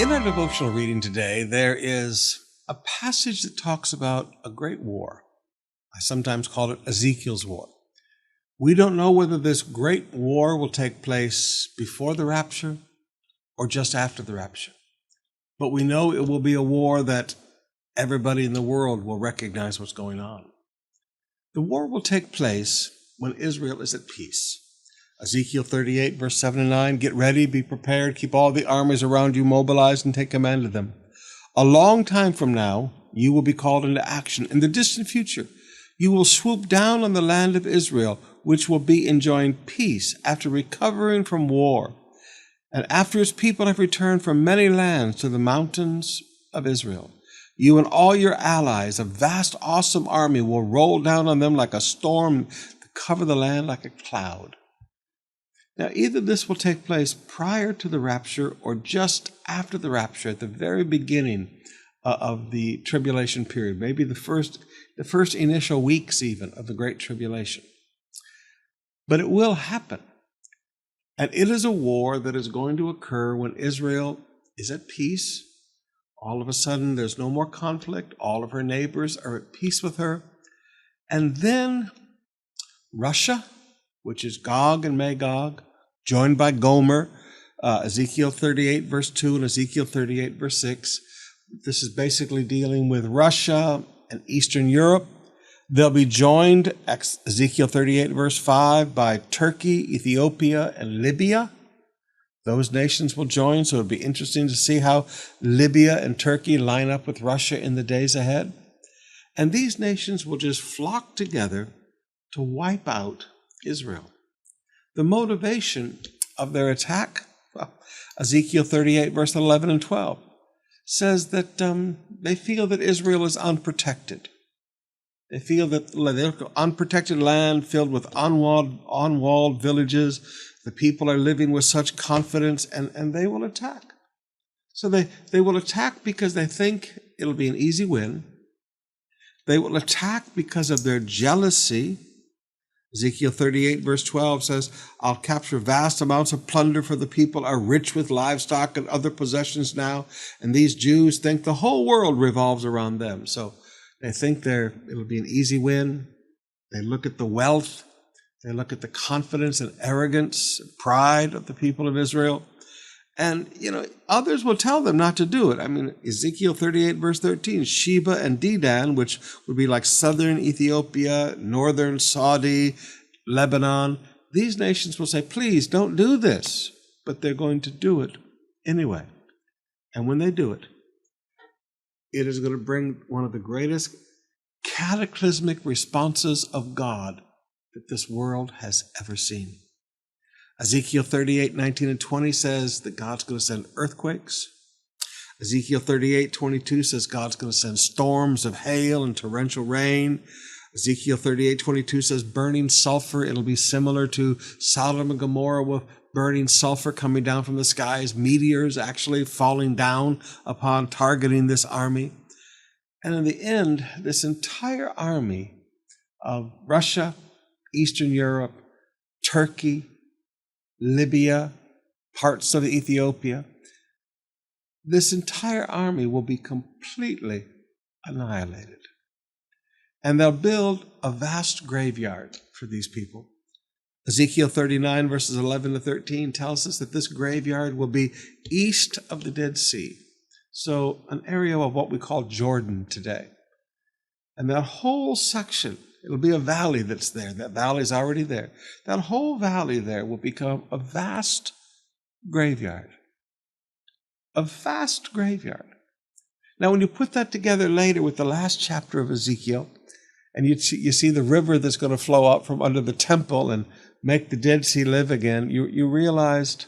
In our devotional reading today, there is a passage that talks about a great war. I sometimes call it Ezekiel's war. We don't know whether this great war will take place before the rapture or just after the rapture. But we know it will be a war that everybody in the world will recognize what's going on. The war will take place when Israel is at peace. Ezekiel 38, verse 7 and 9, get ready, be prepared, keep all the armies around you mobilized and take command of them. A long time from now, you will be called into action. In the distant future, you will swoop down on the land of Israel, which will be enjoying peace after recovering from war, and after its people have returned from many lands to the mountains of Israel. You and all your allies, a vast, awesome army, will roll down on them like a storm to cover the land like a cloud. Now, either this will take place prior to the rapture or just after the rapture, at the very beginning of the tribulation period, maybe the first initial weeks even of the Great Tribulation. But it will happen. And it is a war that is going to occur when Israel is at peace. All of a sudden, there's no more conflict. All of her neighbors are at peace with her. And then Russia, which is Gog and Magog, joined by Gomer, Ezekiel 38, verse 2 and Ezekiel 38, verse 6. This is basically dealing with Russia and Eastern Europe. They'll be joined, Ezekiel 38, verse 5, by Turkey, Ethiopia, and Libya. Those nations will join, so it'll be interesting to see how Libya and Turkey line up with Russia in the days ahead. And these nations will just flock together to wipe out Israel. The motivation of their attack, well, Ezekiel 38, verse 11 and 12, says that they feel that Israel is unprotected. They feel that they're unprotected land filled with unwalled villages. The people are living with such confidence, and they will attack. So they will attack because they think it'll be an easy win. They will attack because of their jealousy. Ezekiel 38, verse 12 says, I'll capture vast amounts of plunder, for the people are rich with livestock and other possessions now. And these Jews think the whole world revolves around them. So they think it'll be an easy win. They look at the wealth. They look at the confidence and arrogance and pride of the people of Israel. And, others will tell them not to do it. I mean, Ezekiel 38, verse 13, Sheba and Dedan, which would be like southern Ethiopia, northern Saudi, Lebanon, these nations will say, please don't do this. But they're going to do it anyway. And when they do it, it is going to bring one of the greatest cataclysmic responses of God that this world has ever seen. Ezekiel 38, 19 and 20 says that God's going to send earthquakes. Ezekiel 38, 22 says God's going to send storms of hail and torrential rain. Ezekiel 38, 22 says burning sulfur. It'll be similar to Sodom and Gomorrah with burning sulfur coming down from the skies, meteors actually falling down upon targeting this army. And in the end, this entire army of Russia, Eastern Europe, Turkey, Libya, parts of Ethiopia, this entire army will be completely annihilated. And they'll build a vast graveyard for these people. Ezekiel 39, verses 11 to 13 tells us that this graveyard will be east of the Dead Sea. So an area of what we call Jordan today. And that whole section, it'll be a valley that's there. That valley is already there. That whole valley there will become a vast graveyard. A vast graveyard. Now, when you put that together later with the last chapter of Ezekiel, and you see the river that's going to flow out from under the temple and make the Dead Sea live again, you realized,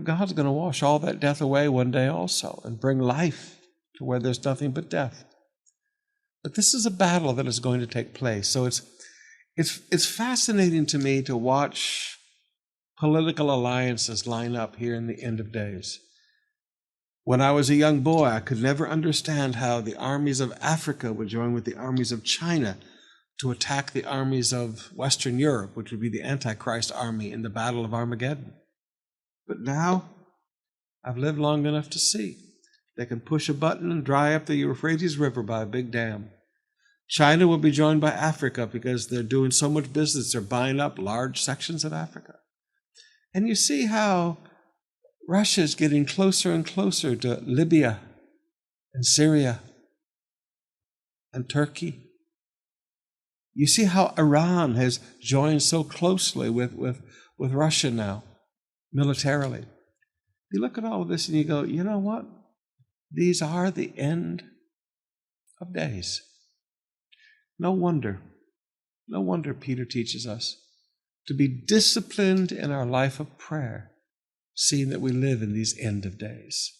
God's going to wash all that death away one day also and bring life to where there's nothing but death. But this is a battle that is going to take place. So it's fascinating to me to watch political alliances line up here in the end of days. When I was a young boy, I could never understand how the armies of Africa would join with the armies of China to attack the armies of Western Europe, which would be the Antichrist army in the Battle of Armageddon. But now, I've lived long enough to see. They can push a button and dry up the Euphrates River by a big dam. China will be joined by Africa because they're doing so much business. They're buying up large sections of Africa. And you see how Russia is getting closer and closer to Libya and Syria and Turkey. You see how Iran has joined so closely with Russia now, militarily. You look at all of this and you go, you know what? These are the end of days. No wonder Peter teaches us to be disciplined in our life of prayer, seeing that we live in these end of days.